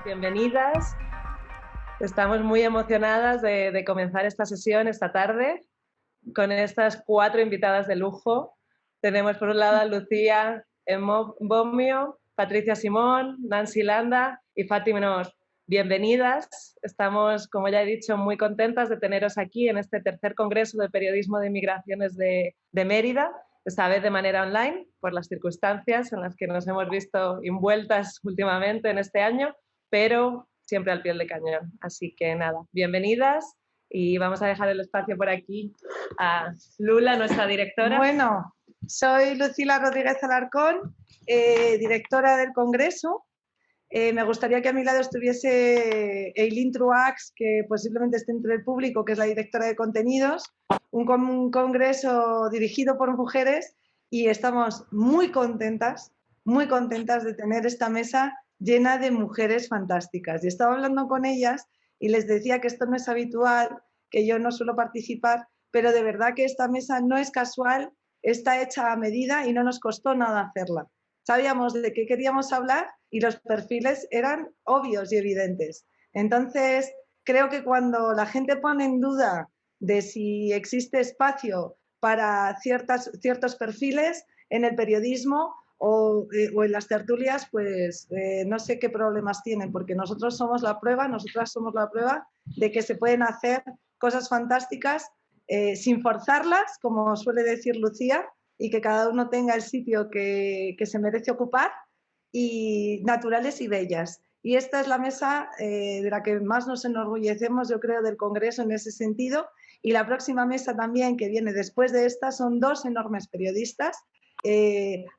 Bienvenidas. Estamos muy emocionadas de comenzar esta sesión esta tarde con estas 4 invitadas de lujo. Tenemos por un lado a Lucía Bomio, Patricia Simón, Nancy Landa y Fátima Nos. Bienvenidas. Estamos, como ya he dicho, muy contentas de teneros aquí en este tercer Congreso de Periodismo de Migraciones de Mérida, esta vez de manera online, por las circunstancias en las que nos hemos visto envueltas últimamente en este año, pero siempre al pie del cañón. Así que nada, bienvenidas y vamos a dejar el espacio por aquí a Lula, nuestra directora. Bueno, soy Lucila Rodríguez Alarcón, directora del Congreso. Me gustaría que a mi lado estuviese Eileen Truax, que posiblemente esté entre el público, que es la directora de contenidos, un congreso dirigido por mujeres, y estamos muy contentas de tener esta mesa llena de mujeres fantásticas. Y estaba hablando con ellas y les decía que esto no es habitual, que yo no suelo participar, pero de verdad que esta mesa no es casual, está hecha a medida y no nos costó nada hacerla. Sabíamos de qué queríamos hablar y los perfiles eran obvios y evidentes. Entonces, creo que cuando la gente pone en duda de si existe espacio para ciertos perfiles en el periodismo o en las tertulias, pues no sé qué problemas tienen, porque nosotras somos la prueba de que se pueden hacer cosas fantásticas sin forzarlas, como suele decir Lucía, y que cada uno tenga el sitio que se merece ocupar, y naturales y bellas. Y esta es la mesa de la que más nos enorgullecemos, yo creo, del Congreso en ese sentido. Y la próxima mesa también, que viene después de esta, son 2 enormes periodistas.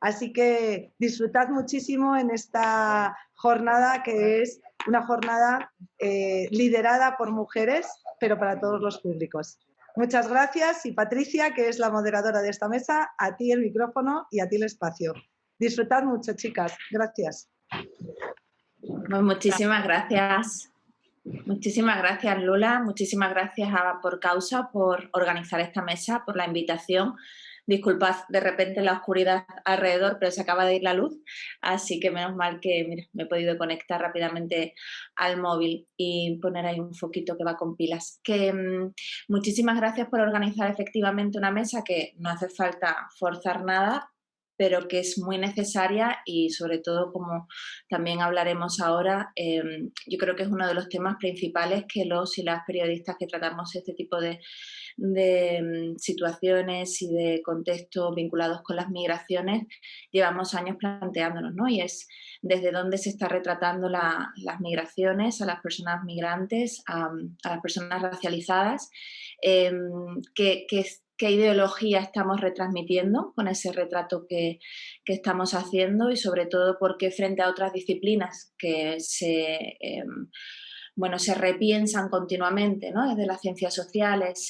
Así que disfrutad muchísimo en esta jornada, que es una jornada liderada por mujeres, pero para todos los públicos. Muchas gracias, y Patricia, que es la moderadora de esta mesa, a ti el micrófono y a ti el espacio. Disfrutad mucho, chicas. Gracias. Pues muchísimas gracias. Muchísimas gracias, Lula. Muchísimas gracias a Por Causa por organizar esta mesa, por la invitación. Disculpad de repente la oscuridad alrededor, pero se acaba de ir la luz, así que menos mal que mira, me he podido conectar rápidamente al móvil y poner ahí un foquito que va con pilas. Muchísimas gracias por organizar efectivamente una mesa que no hace falta forzar nada, pero que es muy necesaria y sobre todo, como también hablaremos ahora, yo creo que es uno de los temas principales que los y las periodistas que tratamos este tipo de situaciones y de contextos vinculados con las migraciones llevamos años planteándonos, ¿no? Y es desde dónde se está retratando las migraciones, a las personas migrantes, a las personas racializadas, qué ideología estamos retransmitiendo con ese retrato que estamos haciendo, y sobre todo porque frente a otras disciplinas que se repiensan continuamente, ¿no? Desde las ciencias sociales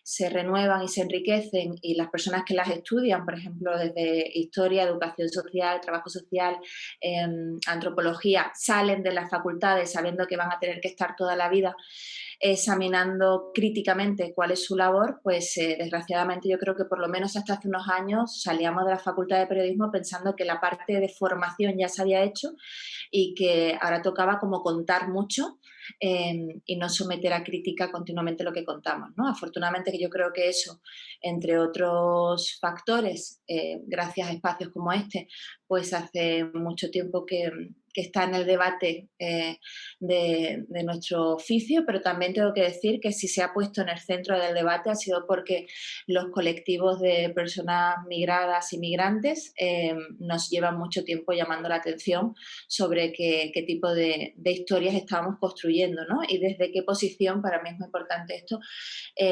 se renuevan y se enriquecen, y las personas que las estudian, por ejemplo, desde historia, educación social, trabajo social, antropología, salen de las facultades sabiendo que van a tener que estar toda la vida examinando críticamente cuál es su labor, pues desgraciadamente yo creo que por lo menos hasta hace unos años salíamos de la Facultad de Periodismo pensando que la parte de formación ya se había hecho y que ahora tocaba como contar mucho y no someter a crítica continuamente lo que contamos, ¿no? Afortunadamente, que yo creo que eso, entre otros factores, gracias a espacios como este, pues hace mucho tiempo que está en el debate de nuestro oficio, pero también tengo que decir que si se ha puesto en el centro del debate ha sido porque los colectivos de personas migradas y migrantes nos llevan mucho tiempo llamando la atención sobre qué tipo de historias estábamos construyendo, ¿no? Y desde qué posición, para mí es muy importante esto,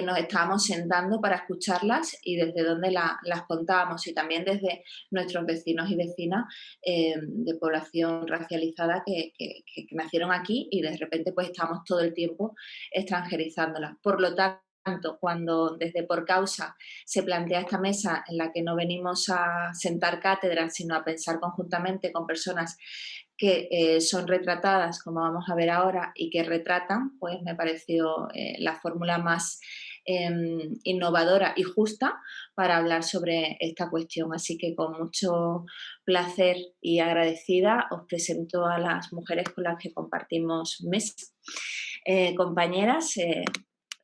nos estábamos sentando para escucharlas y desde dónde las contábamos, y también desde nuestros vecinos y vecinas de población racializada que nacieron aquí y de repente pues estamos todo el tiempo extranjerizándolas. Por lo tanto, cuando desde Por Causa se plantea esta mesa en la que no venimos a sentar cátedras, sino a pensar conjuntamente con personas que son retratadas, como vamos a ver ahora, y que retratan, pues me pareció la fórmula más innovadora y justa para hablar sobre esta cuestión. Así que con mucho placer y agradecida os presento a las mujeres con las que compartimos mesa. Compañeras,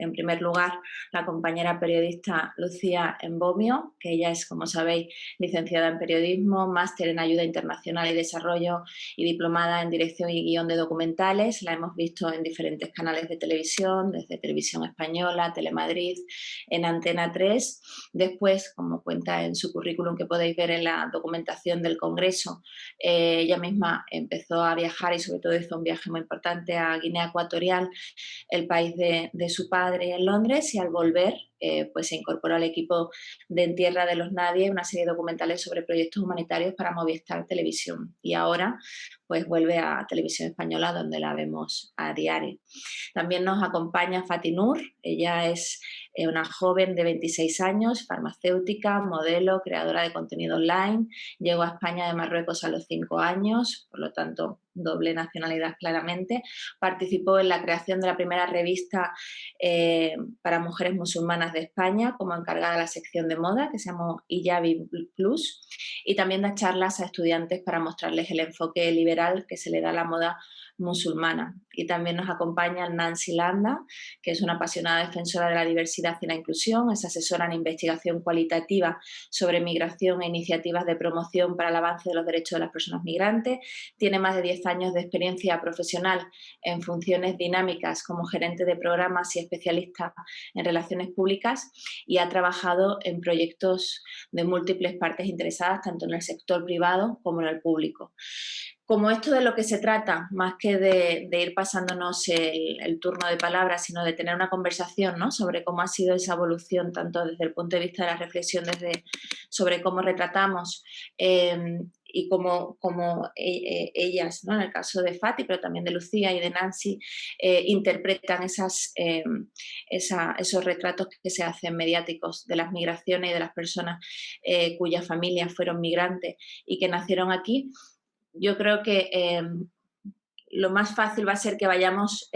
en primer lugar, la compañera periodista Lucía Embomio, que ella es, como sabéis, licenciada en periodismo, máster en ayuda internacional y desarrollo y diplomada en dirección y guión de documentales. La hemos visto en diferentes canales de televisión, desde Televisión Española, Telemadrid, en Antena 3. Después, como cuenta en su currículum que podéis ver en la documentación del Congreso, ella misma empezó a viajar y sobre todo hizo un viaje muy importante a Guinea Ecuatorial, el país de su padre, en Londres, y al volver pues se incorporó al equipo de En Tierra de los Nadie, una serie de documentales sobre proyectos humanitarios para Movistar Televisión, y ahora pues vuelve a Televisión Española, donde la vemos a diario. También nos acompaña Fati Nur. Ella es una joven de 26 años, farmacéutica, modelo, creadora de contenido online. Llegó a España de Marruecos a los 5 años, por lo tanto doble nacionalidad claramente. Participó en la creación de la primera revista para mujeres musulmanas de España como encargada de la sección de moda, que se llamó Hijabi Plus, y también da charlas a estudiantes para mostrarles el enfoque liberal que se le da a la moda musulmana. Y también nos acompaña Nancy Landa, que es una apasionada defensora de la diversidad y la inclusión, es asesora en investigación cualitativa sobre migración e iniciativas de promoción para el avance de los derechos de las personas migrantes. Tiene más de 10 años de experiencia profesional en funciones dinámicas como gerente de programas y especialista en relaciones públicas, y ha trabajado en proyectos de múltiples partes interesadas, tanto en el sector privado como en el público. Como esto de lo que se trata, más que de ir pasándonos el turno de palabras, sino de tener una conversación, ¿no?, sobre cómo ha sido esa evolución, tanto desde el punto de vista de la reflexión sobre cómo retratamos y cómo ellas, ¿no?, en el caso de Fati, pero también de Lucía y de Nancy, interpretan esos retratos que se hacen mediáticos de las migraciones y de las personas cuyas familias fueron migrantes y que nacieron aquí. Yo creo que lo más fácil va a ser que vayamos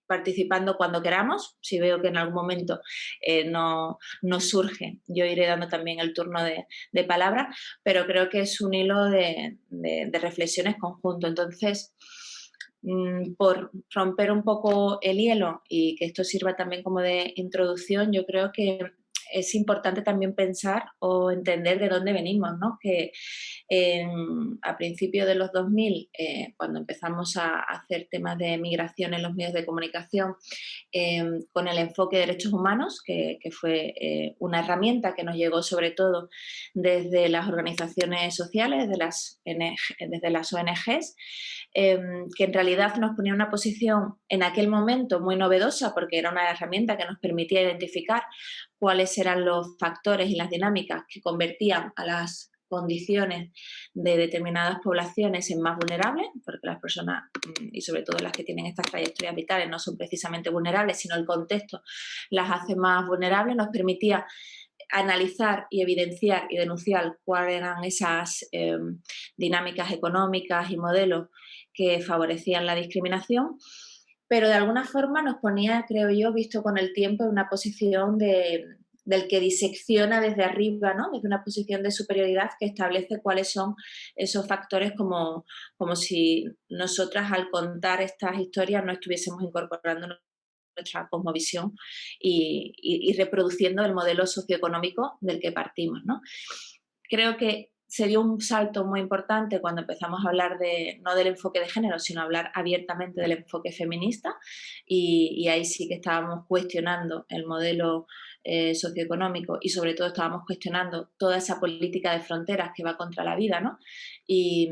participando cuando queramos. Si veo que en algún momento no surge, yo iré dando también el turno de palabra, pero creo que es un hilo de reflexiones conjunto. Entonces, por romper un poco el hielo y que esto sirva también como de introducción, yo creo que es importante también pensar o entender de dónde venimos, ¿no? Que a principios de los 2000, cuando empezamos a hacer temas de migración en los medios de comunicación, con el enfoque de derechos humanos, que fue una herramienta que nos llegó sobre todo desde las organizaciones sociales, desde las ONGs, que en realidad nos ponía una posición en aquel momento muy novedosa, porque era una herramienta que nos permitía identificar cuáles eran los factores y las dinámicas que convertían a las condiciones de determinadas poblaciones en más vulnerables, porque las personas, y sobre todo las que tienen estas trayectorias vitales, no son precisamente vulnerables, sino el contexto las hace más vulnerables. Nos permitía analizar y evidenciar y denunciar cuáles eran esas dinámicas económicas y modelos que favorecían la discriminación, pero de alguna forma nos ponía, creo yo, visto con el tiempo, en una posición del que disecciona desde arriba, ¿no?, desde una posición de superioridad que establece cuáles son esos factores, como si nosotras al contar estas historias no estuviésemos incorporando nuestra cosmovisión y reproduciendo el modelo socioeconómico del que partimos, ¿no? Creo que se dio un salto muy importante cuando empezamos a hablar no del enfoque de género, sino hablar abiertamente del enfoque feminista, y ahí sí que estábamos cuestionando el modelo socioeconómico, y sobre todo estábamos cuestionando toda esa política de fronteras que va contra la vida, ¿no? Y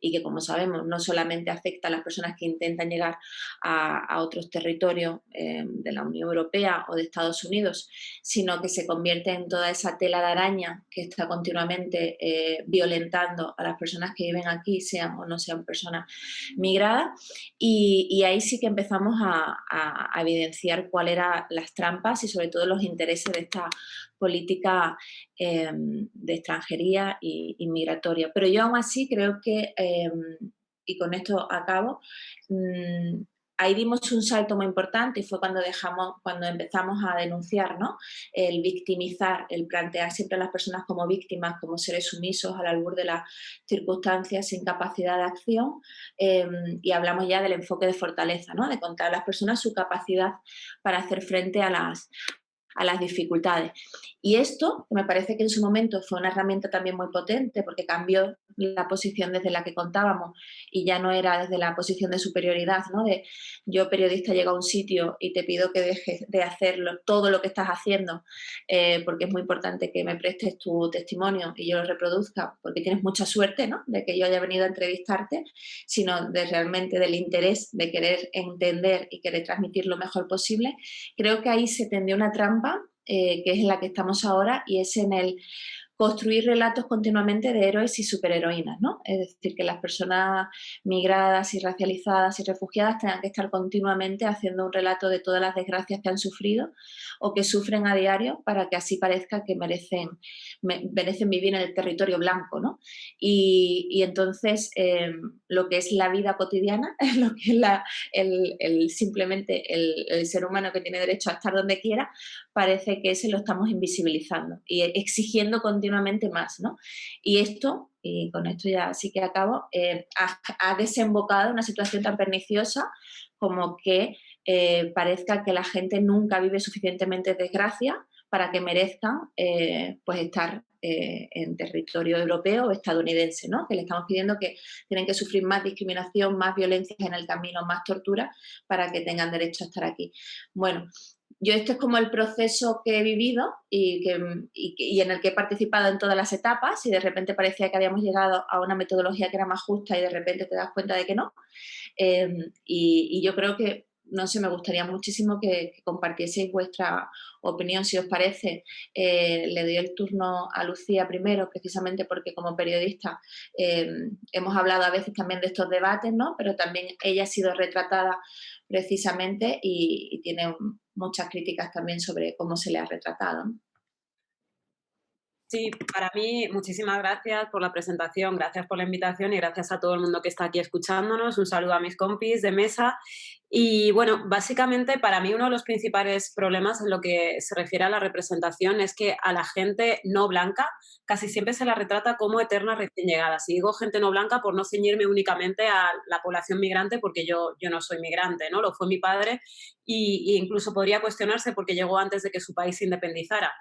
que, como sabemos, no solamente afecta a las personas que intentan llegar a otros territorios de la Unión Europea o de Estados Unidos, sino que se convierte en toda esa tela de araña que está continuamente violentando a las personas que viven aquí, sean o no sean personas migradas. Y ahí sí que empezamos a evidenciar cuáles eran las trampas y sobre todo los intereses de esta política de extranjería y migratoria. Pero yo aún así creo que, y con esto acabo, ahí dimos un salto muy importante y fue cuando empezamos a denunciar, ¿no? El victimizar, el plantear siempre a las personas como víctimas, como seres sumisos al albur de las circunstancias sin capacidad de acción, y hablamos ya del enfoque de fortaleza, ¿no? De contar a las personas su capacidad para hacer frente a las dificultades. Y esto, me parece que en su momento fue una herramienta también muy potente porque cambió la posición desde la que contábamos y ya no era desde la posición de superioridad, ¿no? De yo periodista llego a un sitio y te pido que dejes de hacerlo, todo lo que estás haciendo, porque es muy importante que me prestes tu testimonio y yo lo reproduzca porque tienes mucha suerte, ¿no? De que yo haya venido a entrevistarte, sino de realmente del interés de querer entender y querer transmitir lo mejor posible. Creo que ahí se tendió una trampa que es en la que estamos ahora y es en el construir relatos continuamente de héroes y superheroínas, ¿no? Es decir, que las personas migradas y racializadas y refugiadas tengan que estar continuamente haciendo un relato de todas las desgracias que han sufrido o que sufren a diario para que así parezca que merecen vivir en el territorio blanco, ¿no? Y entonces lo que es la vida cotidiana, lo que es simplemente el ser humano que tiene derecho a estar donde quiera, parece que ese lo estamos invisibilizando y exigiendo continuamente más, ¿no? Y esto, y con esto ya sí que acabo, ha desembocado en una situación tan perniciosa como que parezca que la gente nunca vive suficientemente desgracia para que merezcan pues estar en territorio europeo o estadounidense, ¿no? Que le estamos pidiendo que tienen que sufrir más discriminación, más violencias en el camino, más tortura para que tengan derecho a estar aquí. Bueno, yo este es como el proceso que he vivido y en el que he participado en todas las etapas y de repente parecía que habíamos llegado a una metodología que era más justa y de repente te das cuenta de que no. Y yo creo que, no sé, me gustaría muchísimo que compartieseis vuestra opinión, si os parece. Le doy el turno a Lucía primero, precisamente porque como periodista hemos hablado a veces también de estos debates, ¿no? Pero también ella ha sido retratada precisamente y tiene muchas críticas también sobre cómo se le ha retratado, ¿no? Sí, para mí, muchísimas gracias por la presentación, gracias por la invitación y gracias a todo el mundo que está aquí escuchándonos. Un saludo a mis compis de mesa. Y bueno, básicamente para mí uno de los principales problemas en lo que se refiere a la representación es que a la gente no blanca casi siempre se la retrata como eternas recién llegadas. Y digo gente no blanca por no ceñirme únicamente a la población migrante, porque yo no soy migrante, ¿no? Lo fue mi padre y incluso podría cuestionarse porque llegó antes de que su país se independizara.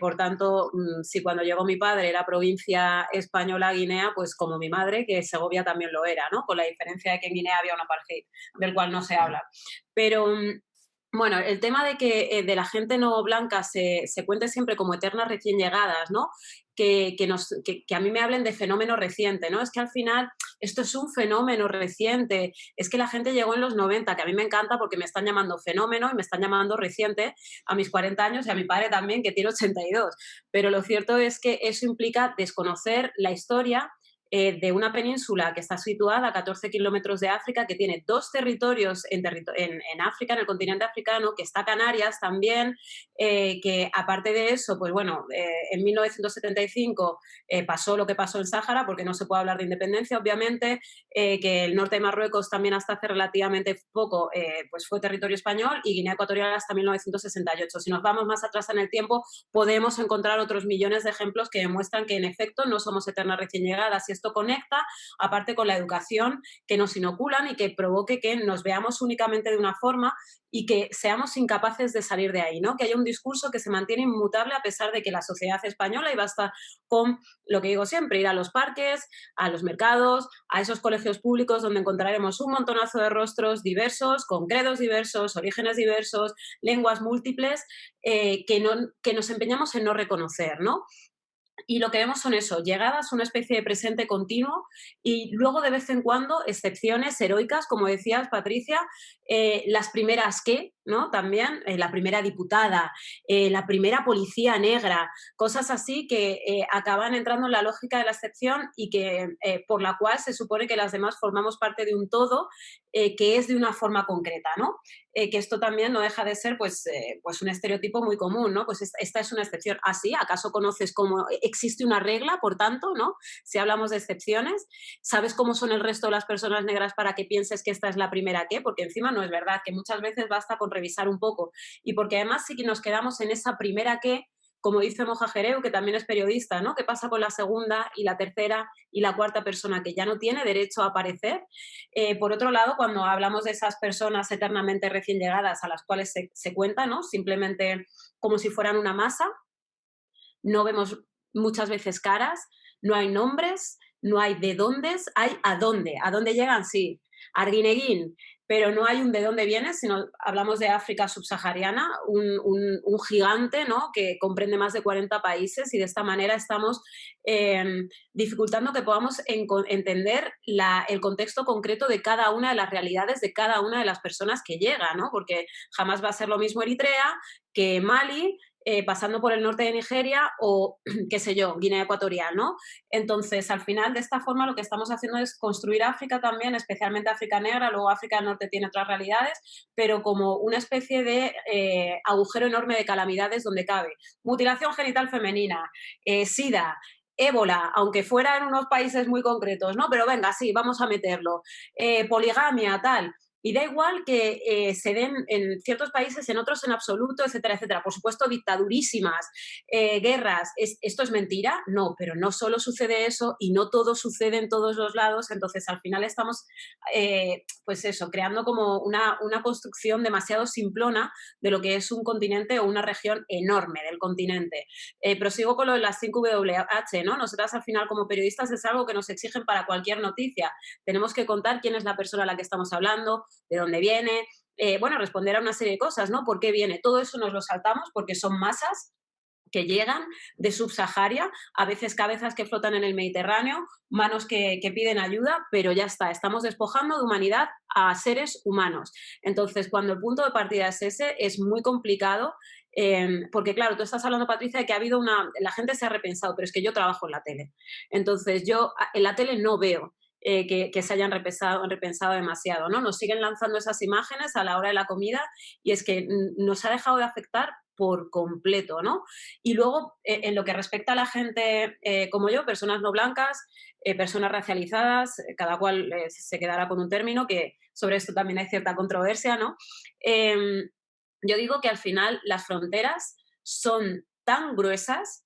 Por tanto, si cuando llegó mi padre era provincia española Guinea, pues como mi madre, que Segovia también lo era, ¿no? Con la diferencia de que en Guinea había un apartheid, del cual no se habla. Pero bueno, el tema de que de la gente no blanca se cuente siempre como eternas recién llegadas, ¿no? Que a mí me hablen de fenómeno reciente, ¿no? Es que al final esto es un fenómeno reciente, es que la gente llegó en los 90, que a mí me encanta porque me están llamando fenómeno y me están llamando reciente a mis 40 años y a mi padre también, que tiene 82. Pero lo cierto es que eso implica desconocer la historia de una península que está situada a 14 kilómetros de África, que tiene dos territorios en África, en el continente africano, que está Canarias también, que aparte de eso, pues bueno, en 1975 pasó lo que pasó en Sáhara, porque no se puede hablar de independencia, obviamente, que el norte de Marruecos también hasta hace relativamente poco pues fue territorio español y Guinea Ecuatorial hasta 1968. Si nos vamos más atrás en el tiempo, podemos encontrar otros millones de ejemplos que demuestran que en efecto no somos eternas recién llegadas y esto conecta, aparte con la educación que nos inoculan y que provoque que nos veamos únicamente de una forma y que seamos incapaces de salir de ahí, ¿no? Que haya un discurso que se mantiene inmutable a pesar de que la sociedad española, y basta con lo que digo siempre, ir a los parques, a los mercados, a esos colegios públicos donde encontraremos un montonazo de rostros diversos, con credos diversos, orígenes diversos, lenguas múltiples, que nos empeñamos en no reconocer, ¿no? Y lo que vemos son eso, llegadas, una especie de presente continuo y luego de vez en cuando excepciones heroicas, como decías, Patricia, las primeras que ¿no? También la primera diputada, la primera policía negra, cosas así que acaban entrando en la lógica de la excepción y que por la cual se supone que las demás formamos parte de un todo que es de una forma concreta, ¿no? Que esto también no deja de ser pues un estereotipo muy común, ¿no? Pues esta es una excepción. ¿Ah, sí? ¿Acaso conoces cómo existe una regla, por tanto, ¿no? Si hablamos de excepciones, ¿sabes cómo son el resto de las personas negras para que pienses que esta es la primera que? Porque encima no es verdad, que muchas veces basta con revisar un poco. Y porque además sí que nos quedamos en esa primera que, como dice Moja Jereu, que también es periodista, ¿no? ¿Qué pasa con la segunda y la tercera y la cuarta persona que ya no tiene derecho a aparecer? Por otro lado, cuando hablamos de esas personas eternamente recién llegadas a las cuales se cuenta, ¿no? Simplemente como si fueran una masa, no vemos muchas veces caras, no hay nombres, no hay de dónde, hay a dónde. ¿A dónde llegan? Sí. Arguineguín, pero no hay un de dónde viene, sino hablamos de África subsahariana, un gigante, ¿no? Que comprende más de 40 países y de esta manera estamos dificultando que podamos entender el contexto concreto de cada una de las realidades de cada una de las personas que llega, ¿no? Porque jamás va a ser lo mismo Eritrea que Mali, pasando por el norte de Nigeria o, qué sé yo, Guinea Ecuatorial, ¿no? Entonces, al final, de esta forma, lo que estamos haciendo es construir África también, especialmente África negra, luego África del Norte tiene otras realidades, pero como una especie de agujero enorme de calamidades donde cabe mutilación genital femenina, SIDA, ébola, aunque fuera en unos países muy concretos, ¿no? Pero venga, sí, vamos a meterlo. Poligamia, tal. Y da igual que se den en ciertos países, en otros en absoluto, etcétera, etcétera. Por supuesto, dictadurísimas, guerras. ¿Esto es mentira? No, pero no solo sucede eso y no todo sucede en todos los lados. Entonces, al final estamos, pues eso, creando como una construcción demasiado simplona de lo que es un continente o una región enorme del continente. Prosigo con lo de las 5WH, ¿no? Nosotras, al final, como periodistas, es algo que nos exigen para cualquier noticia. Tenemos que contar quién es la persona a la que estamos hablando, de dónde viene, bueno, responder a una serie de cosas, ¿no? ¿Por qué viene? Todo eso nos lo saltamos porque son masas que llegan de subsaharia, a veces cabezas que flotan en el Mediterráneo, manos que piden ayuda, pero ya está, estamos despojando de humanidad a seres humanos. Entonces, cuando el punto de partida es ese, es muy complicado, porque claro, tú estás hablando, Patricia, de que ha habido la gente se ha repensado, pero es que yo trabajo en la tele. Entonces, yo en la tele no veo que se hayan repensado demasiado, ¿no? Nos siguen lanzando esas imágenes a la hora de la comida y es que nos ha dejado de afectar por completo, ¿no? Y luego, en lo que respecta a la gente como yo, personas no blancas, personas racializadas, cada cual se quedará con un término, que sobre esto también hay cierta controversia, ¿no? Yo digo que al final las fronteras son tan gruesas,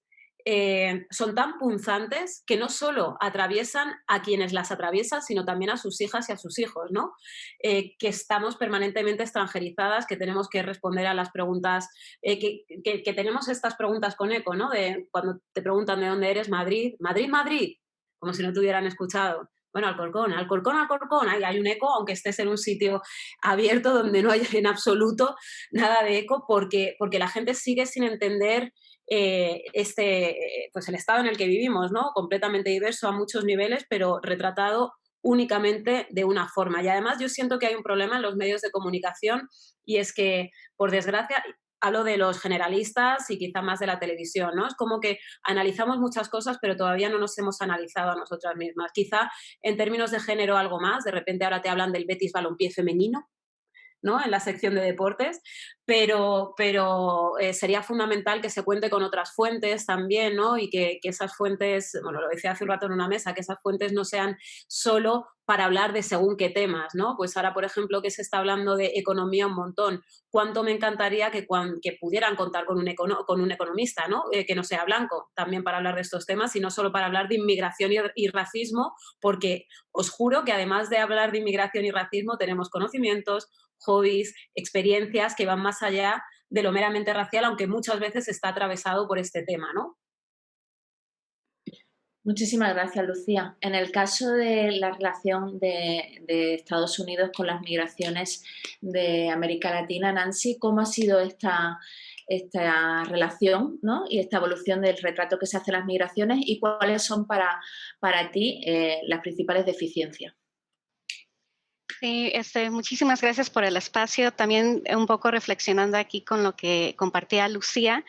son tan punzantes que no solo atraviesan a quienes las atraviesan, sino también a sus hijas y a sus hijos, ¿no? Que estamos permanentemente extranjerizadas, que tenemos que responder a las preguntas, que tenemos estas preguntas con eco, ¿no? De cuando te preguntan de dónde eres, Madrid, Madrid, Madrid, como si no te hubieran escuchado. Bueno, Alcorcón, Alcorcón, Alcorcón, hay un eco, aunque estés en un sitio abierto donde no hay en absoluto nada de eco, porque la gente sigue sin entender pues el estado en el que vivimos, ¿no? Completamente diverso a muchos niveles, pero retratado únicamente de una forma. Y además yo siento que hay un problema en los medios de comunicación y es que, por desgracia, hablo de los generalistas y quizá más de la televisión, ¿no? Es como que analizamos muchas cosas, pero todavía no nos hemos analizado a nosotras mismas. Quizá en términos de género algo más, de repente ahora te hablan del Betis Balompié femenino, ¿no? En la sección de deportes, pero sería fundamental que se cuente con otras fuentes también, ¿no? Y que esas fuentes, bueno, lo decía hace un rato en una mesa, que esas fuentes no sean solo para hablar de según qué temas, ¿no? Pues ahora, por ejemplo, que se está hablando de economía un montón, cuánto me encantaría que pudieran contar con un economista, ¿no? Que no sea blanco, también para hablar de estos temas y no solo para hablar de inmigración y racismo, porque os juro que además de hablar de inmigración y racismo tenemos conocimientos, hobbies, experiencias que van más allá de lo meramente racial, aunque muchas veces está atravesado por este tema, ¿no? Muchísimas gracias, Lucía. En el caso de la relación de Estados Unidos con las migraciones de América Latina, Nancy, ¿cómo ha sido esta relación, ¿no? Y esta evolución del retrato que se hace de las migraciones y cuáles son para ti las principales deficiencias? Sí, muchísimas gracias por el espacio. También un poco reflexionando aquí con lo que compartía Lucía,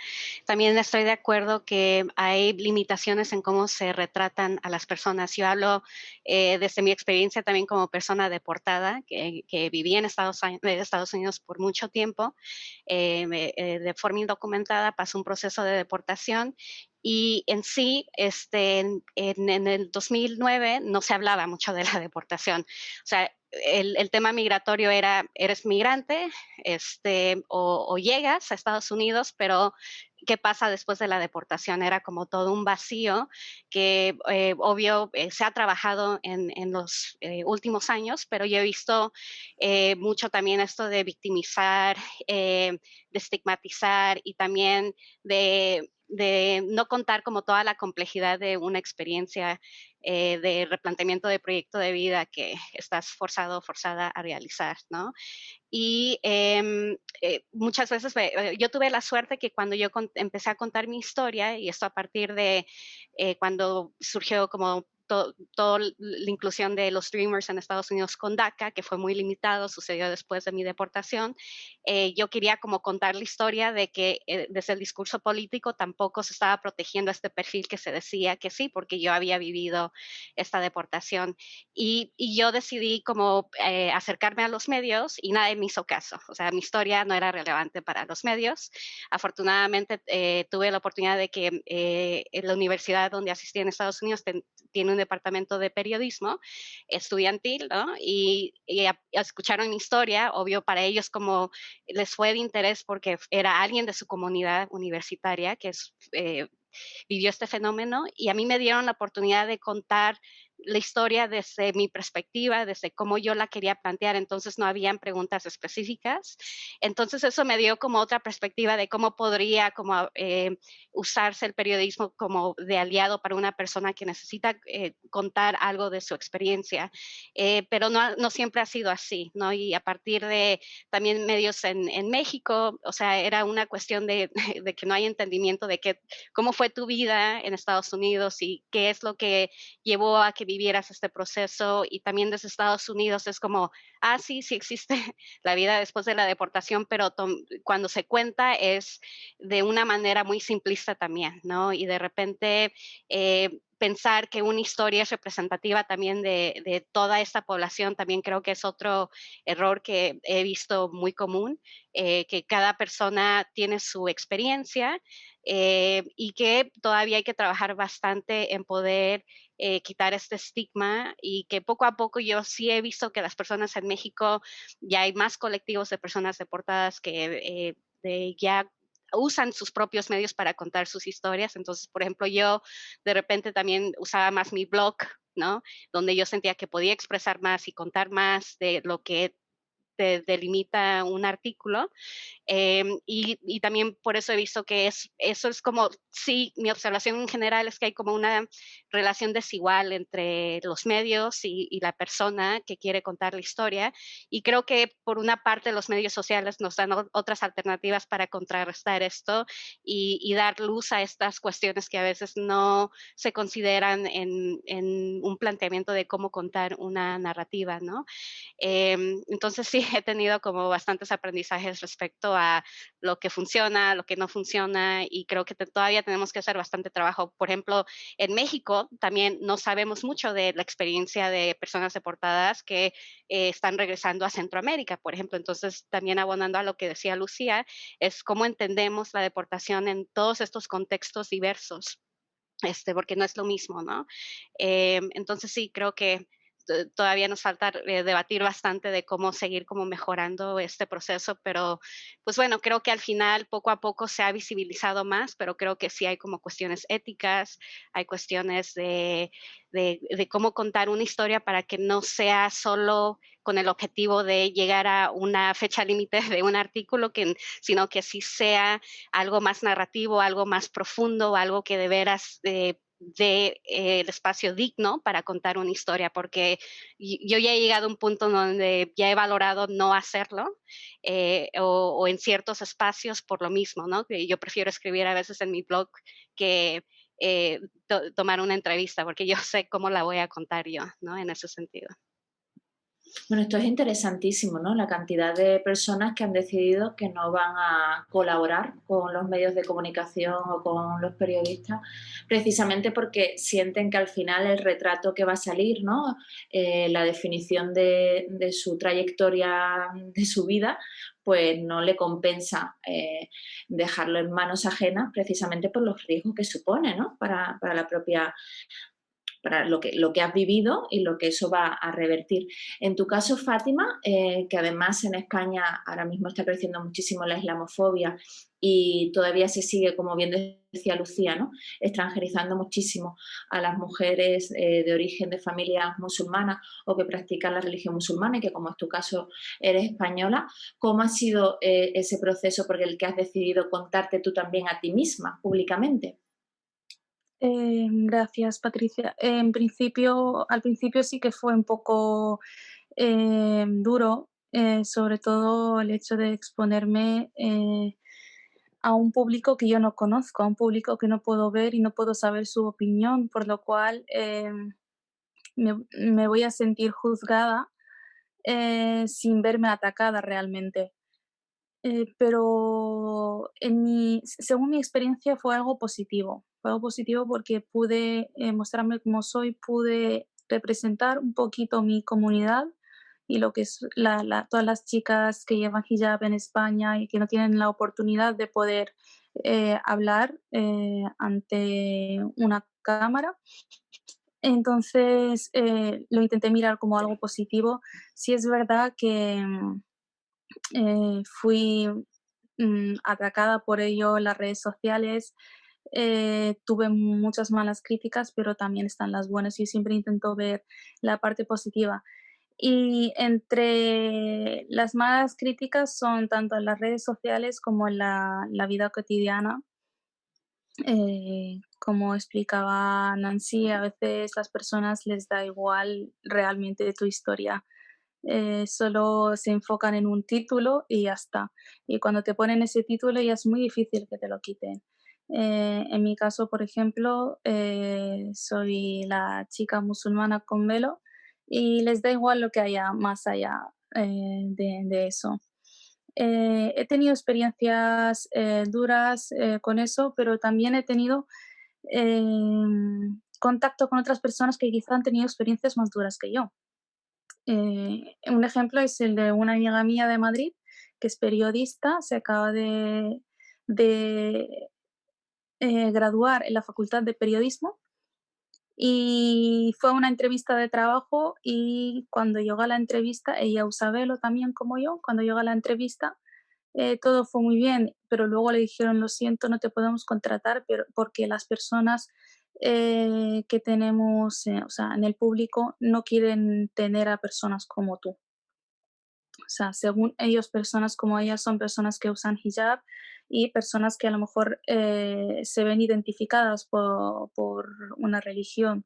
también estoy de acuerdo que hay limitaciones en cómo se retratan a las personas. Yo hablo desde mi experiencia también como persona deportada, que viví en Estados Unidos por mucho tiempo, de forma indocumentada, pasó un proceso de deportación. Y en sí, en el 2009 no se hablaba mucho de la deportación. O sea, el tema migratorio era, eres migrante o llegas a Estados Unidos, pero ¿qué pasa después de la deportación? Era como todo un vacío que, obvio, se ha trabajado en los últimos años, pero yo he visto mucho también esto de victimizar, de estigmatizar y también de no contar como toda la complejidad de una experiencia de replanteamiento de proyecto de vida que estás forzado o forzada a realizar, ¿no? Y muchas veces yo tuve la suerte que cuando yo empecé a contar mi historia, y esto a partir de cuando surgió como toda la inclusión de los Dreamers en Estados Unidos con DACA, que fue muy limitado, sucedió después de mi deportación, yo quería como contar la historia de que desde el discurso político tampoco se estaba protegiendo este perfil que se decía que sí, porque yo había vivido esta deportación. Y yo decidí como acercarme a los medios y nadie me hizo caso. O sea, mi historia no era relevante para los medios. Afortunadamente tuve la oportunidad de que en la universidad donde asistí en Estados Unidos tiene un departamento de periodismo estudiantil, ¿no? Y escucharon mi historia, obvio para ellos como les fue de interés porque era alguien de su comunidad universitaria que vivió este fenómeno y a mí me dieron la oportunidad de contar la historia desde mi perspectiva, desde cómo yo la quería plantear, entonces no habían preguntas específicas. Entonces eso me dio como otra perspectiva de cómo podría como, usarse el periodismo como de aliado para una persona que necesita contar algo de su experiencia, pero no siempre ha sido así, ¿no? Y a partir de también medios en México, o sea, era una cuestión de que no hay entendimiento de cómo fue tu vida en Estados Unidos y qué es lo que llevó a que vivieras este proceso, y también desde Estados Unidos es como, sí, sí existe la vida después de la deportación, pero cuando se cuenta es de una manera muy simplista también, ¿no? Y de repente pensar que una historia es representativa también de toda esta población, también creo que es otro error que he visto muy común, que cada persona tiene su experiencia y que todavía hay que trabajar bastante en poder quitar este estigma, y que poco a poco yo sí he visto que las personas en México ya hay más colectivos de personas deportadas que ya usan sus propios medios para contar sus historias. Entonces, por ejemplo, yo de repente también usaba más mi blog, ¿no? Donde yo sentía que podía expresar más y contar más de lo que te delimita un artículo. Y también por eso he visto que eso es como, sí, mi observación en general es que hay como una relación desigual entre los medios y la persona que quiere contar la historia. Y creo que por una parte los medios sociales nos dan otras alternativas para contrarrestar esto y dar luz a estas cuestiones que a veces no se consideran en un planteamiento de cómo contar una narrativa, ¿no? Entonces sí, he tenido como bastantes aprendizajes respecto a lo que funciona, lo que no funciona, y creo que todavía tenemos que hacer bastante trabajo. Por ejemplo, en México también no sabemos mucho de la experiencia de personas deportadas que están regresando a Centroamérica, por ejemplo. Entonces, también abonando a lo que decía Lucía, es cómo entendemos la deportación en todos estos contextos diversos, porque no es lo mismo, ¿no? Entonces sí, creo que todavía nos falta debatir bastante de cómo seguir como mejorando este proceso, pero pues bueno, creo que al final poco a poco se ha visibilizado más, pero creo que sí hay como cuestiones éticas, hay cuestiones de cómo contar una historia para que no sea solo con el objetivo de llegar a una fecha límite de un artículo, sino que sí sea algo más narrativo, algo más profundo, algo que de veras el espacio digno para contar una historia, porque yo ya he llegado a un punto donde ya he valorado no hacerlo o en ciertos espacios por lo mismo, ¿no? Que yo prefiero escribir a veces en mi blog que tomar una entrevista, porque yo sé cómo la voy a contar yo, ¿no? En ese sentido. Bueno, esto es interesantísimo, ¿no? La cantidad de personas que han decidido que no van a colaborar con los medios de comunicación o con los periodistas, precisamente porque sienten que al final el retrato que va a salir, ¿no? La definición de su trayectoria, de su vida, pues no le compensa dejarlo en manos ajenas precisamente por los riesgos que supone, ¿no? Para la propia para lo que has vivido y lo que eso va a revertir. En tu caso, Fátima, que además en España ahora mismo está creciendo muchísimo la islamofobia y todavía se sigue, como bien decía Lucía, ¿no? Extranjerizando muchísimo a las mujeres de origen de familias musulmanas o que practican la religión musulmana y que, como es tu caso, eres española. ¿Cómo ha sido ese proceso por el que has decidido contarte tú también a ti misma públicamente? Gracias, Patricia. Al principio sí que fue un poco duro, sobre todo el hecho de exponerme a un público que yo no conozco, a un público que no puedo ver y no puedo saber su opinión, por lo cual me voy a sentir juzgada sin verme atacada realmente. Pero según mi experiencia fue algo positivo porque pude mostrarme como soy, pude representar un poquito mi comunidad y lo que es todas las chicas que llevan hijab en España y que no tienen la oportunidad de poder hablar ante una cámara. Entonces lo intenté mirar como algo positivo. Sí es verdad que fui atacada por ello en las redes sociales. Tuve muchas malas críticas, pero también están las buenas. Yo siempre intento ver la parte positiva. Y entre las malas críticas son tanto en las redes sociales como en la vida cotidiana. Como explicaba Nancy, a veces las personas les da igual realmente tu historia, solo se enfocan en un título y ya está. Y cuando te ponen ese título ya es muy difícil que te lo quiten. En mi caso, por ejemplo, soy la chica musulmana con velo y les da igual lo que haya más allá de eso. He tenido experiencias duras con eso, pero también he tenido contacto con otras personas que quizá han tenido experiencias más duras que yo. Un ejemplo es el de una amiga mía de Madrid, que es periodista, se acaba de graduar en la Facultad de Periodismo y fue a una entrevista de trabajo y cuando llegó a la entrevista, ella usa velo también como yo, cuando llegó a la entrevista todo fue muy bien, pero luego le dijeron, lo siento, no te podemos contratar porque las personas que tenemos, o sea, en el público no quieren tener a personas como tú. O sea, según ellos, personas como ellas son personas que usan hijab y personas que a lo mejor se ven identificadas por una religión.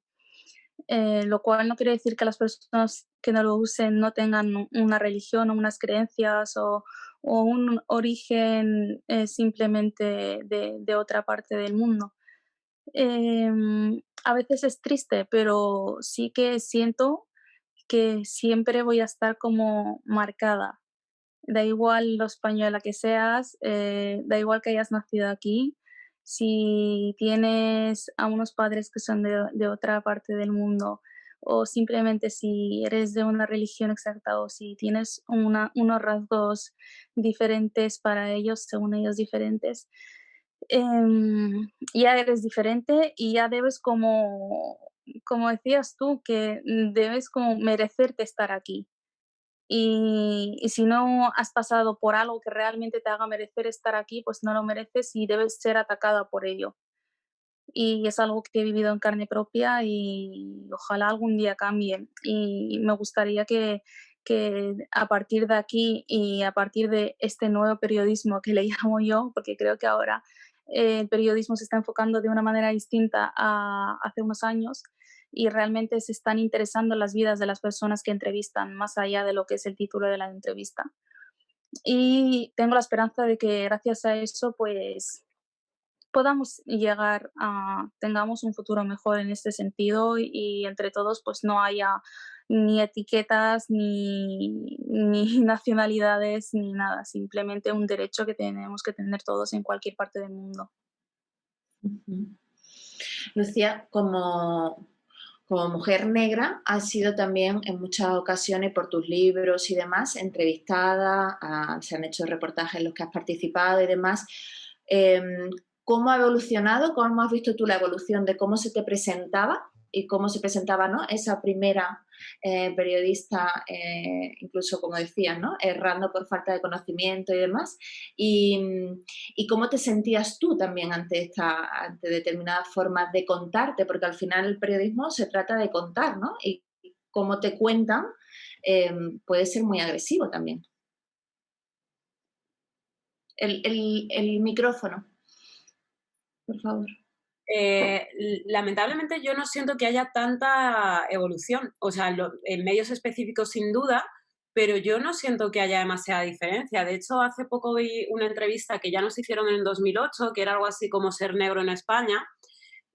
Lo cual no quiere decir que las personas que no lo usen no tengan una religión o unas creencias o un origen simplemente de otra parte del mundo. A veces es triste, pero sí que siento que siempre voy a estar como marcada. Da igual lo española que seas, da igual que hayas nacido aquí. Si tienes a unos padres que son de otra parte del mundo, o simplemente si eres de una religión exacta, o si tienes unos rasgos diferentes para ellos, según ellos diferentes, ya eres diferente y ya debes como decías tú, que debes como merecerte estar aquí. Y si no has pasado por algo que realmente te haga merecer estar aquí, pues no lo mereces y debes ser atacada por ello. Y es algo que he vivido en carne propia y ojalá algún día cambie. Y me gustaría que a partir de aquí y a partir de este nuevo periodismo que le llamo yo, porque creo que ahora el periodismo se está enfocando de una manera distinta a hace unos años y realmente se están interesando en las vidas de las personas que entrevistan, más allá de lo que es el título de la entrevista. Y tengo la esperanza de que gracias a eso, pues podamos tengamos un futuro mejor en este sentido y entre todos pues no haya ni etiquetas, ni nacionalidades, ni nada. Simplemente un derecho que tenemos que tener todos en cualquier parte del mundo. Lucía, como mujer negra, has sido también en muchas ocasiones por tus libros y demás entrevistada, se han hecho reportajes en los que has participado y demás. ¿Cómo ha evolucionado? ¿Cómo has visto tú la evolución de cómo se te presentaba y cómo se presentaba, ¿no?, esa primera periodista, incluso como decías, ¿no?, errando por falta de conocimiento y demás? Y cómo te sentías tú también ante determinadas formas de contarte, porque al final el periodismo se trata de contar, ¿no? Y cómo te cuentan puede ser muy agresivo también. El micrófono, por favor. Lamentablemente yo no siento que haya tanta evolución, o sea, en medios específicos sin duda, pero yo no siento que haya demasiada diferencia. De hecho, hace poco vi una entrevista que ya nos hicieron en 2008, que era algo así como ser negro en España,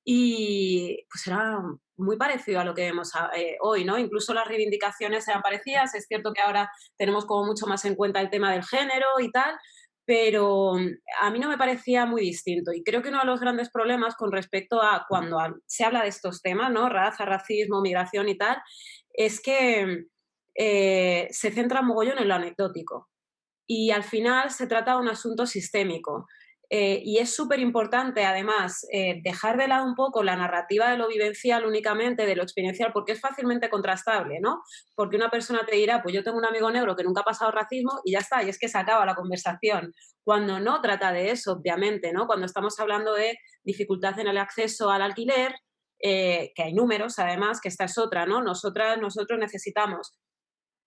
y pues era muy parecido a lo que vemos hoy, ¿no? Incluso las reivindicaciones eran parecidas. Es cierto que ahora tenemos como mucho más en cuenta el tema del género y tal, pero a mí no me parecía muy distinto. Y creo que uno de los grandes problemas con respecto a cuando se habla de estos temas, ¿no?, raza, racismo, migración y tal, es que se centra mogollón en lo anecdótico. Y al final se trata de un asunto sistémico. Y es súper importante, además, dejar de lado un poco la narrativa de lo vivencial únicamente, de lo experiencial, porque es fácilmente contrastable, ¿no? Porque una persona te dirá, pues yo tengo un amigo negro que nunca ha pasado racismo y ya está, y es que se acaba la conversación. Cuando no trata de eso, obviamente, ¿no? Cuando estamos hablando de dificultad en el acceso al alquiler, que hay números, además, que esta es otra, ¿no? Nosotros necesitamos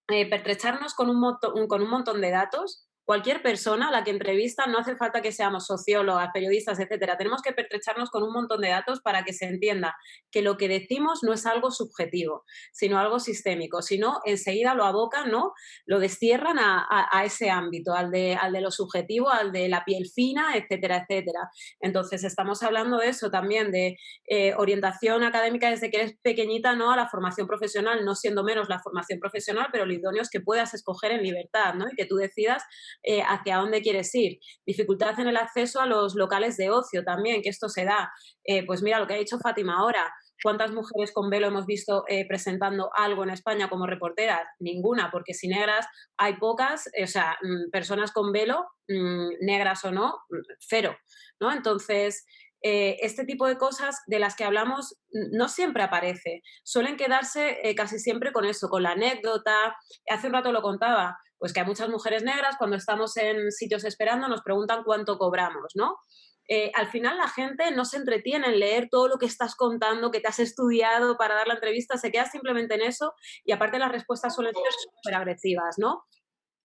pertrecharnos con un montón de datos. Cualquier persona a la que entrevistan, no hace falta que seamos sociólogas, periodistas, etcétera. Tenemos que pertrecharnos con un montón de datos para que se entienda que lo que decimos no es algo subjetivo, sino algo sistémico. Si no, enseguida lo abocan, ¿no?, lo destierran a ese ámbito, al de lo subjetivo, al de la piel fina, etcétera, etcétera. Entonces, estamos hablando de eso también, de orientación académica desde que eres pequeñita, ¿no?, a la formación profesional, no siendo menos la formación profesional, pero lo idóneo es que puedas escoger en libertad, ¿no?, y que tú decidas hacia dónde quieres ir. Dificultad en el acceso a los locales de ocio también, que esto se da. Pues mira lo que ha dicho Fátima ahora. ¿Cuántas mujeres con velo hemos visto presentando algo en España como reporteras? Ninguna, porque si negras hay pocas, o sea, personas con velo, negras o no, cero, ¿no? Entonces, este tipo de cosas de las que hablamos no siempre aparece. Suelen quedarse casi siempre con eso, con la anécdota. Hace un rato lo contaba, pues que hay muchas mujeres negras cuando estamos en sitios esperando nos preguntan cuánto cobramos, ¿no? Al final la gente no se entretiene en leer todo lo que estás contando, que te has estudiado para dar la entrevista, se queda simplemente en eso y aparte las respuestas suelen ser súper agresivas, ¿no?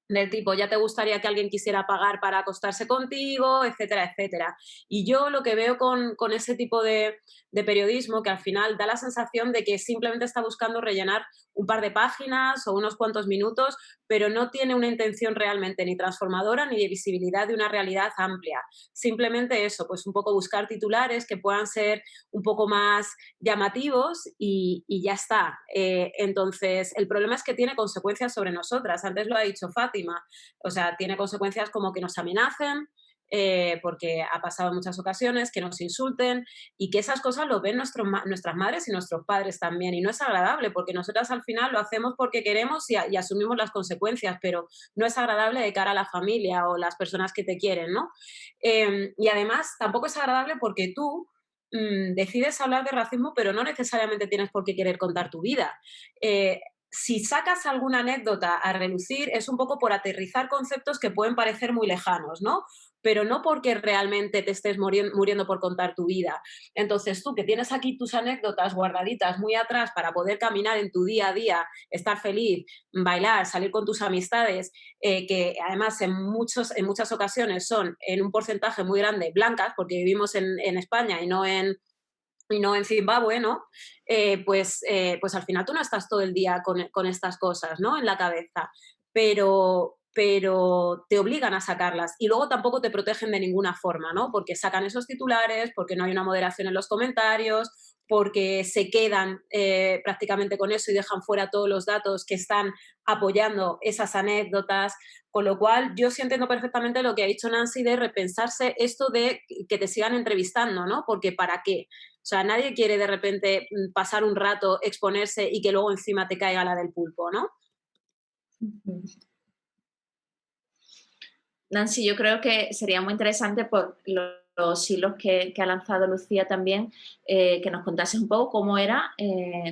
Del tipo, ya te gustaría que alguien quisiera pagar para acostarse contigo, etcétera, etcétera. Y yo lo que veo con ese tipo de periodismo, que al final da la sensación de que simplemente está buscando rellenar un par de páginas o unos cuantos minutos, pero no tiene una intención realmente ni transformadora ni de visibilidad de una realidad amplia. Simplemente eso, pues un poco buscar titulares que puedan ser un poco más llamativos y ya está. Entonces, el problema es que tiene consecuencias sobre nosotras. Antes lo ha dicho Fátima. O sea, tiene consecuencias como que nos amenacen, porque ha pasado en muchas ocasiones, que nos insulten y que esas cosas lo ven nuestras madres y nuestros padres también. Y no es agradable porque nosotras al final lo hacemos porque queremos y asumimos las consecuencias, pero no es agradable de cara a la familia o las personas que te quieren, ¿no? Y además tampoco es agradable porque tú decides hablar de racismo, pero no necesariamente tienes por qué querer contar tu vida. Si sacas alguna anécdota a relucir es un poco por aterrizar conceptos que pueden parecer muy lejanos, ¿no? Pero no porque realmente te estés muriendo por contar tu vida. Entonces tú que tienes aquí tus anécdotas guardaditas muy atrás para poder caminar en tu día a día, estar feliz, bailar, salir con tus amistades, que además en muchas ocasiones son en un porcentaje muy grande blancas, porque vivimos en España y no en Zimbabue, ¿no? Pues al final tú no estás todo el día con estas cosas, ¿no?, en la cabeza. Pero pero te obligan a sacarlas y luego tampoco te protegen de ninguna forma, ¿no? Porque sacan esos titulares, porque no hay una moderación en los comentarios, porque se quedan prácticamente con eso y dejan fuera todos los datos que están apoyando esas anécdotas, con lo cual yo sí entiendo perfectamente lo que ha dicho Nancy de repensarse esto de que te sigan entrevistando, ¿no? Porque ¿para qué? O sea, nadie quiere de repente pasar un rato, exponerse y que luego encima te caiga la del pulpo, ¿no? Nancy, yo creo que sería muy interesante por los hilos que ha lanzado Lucía también, que nos contases un poco cómo era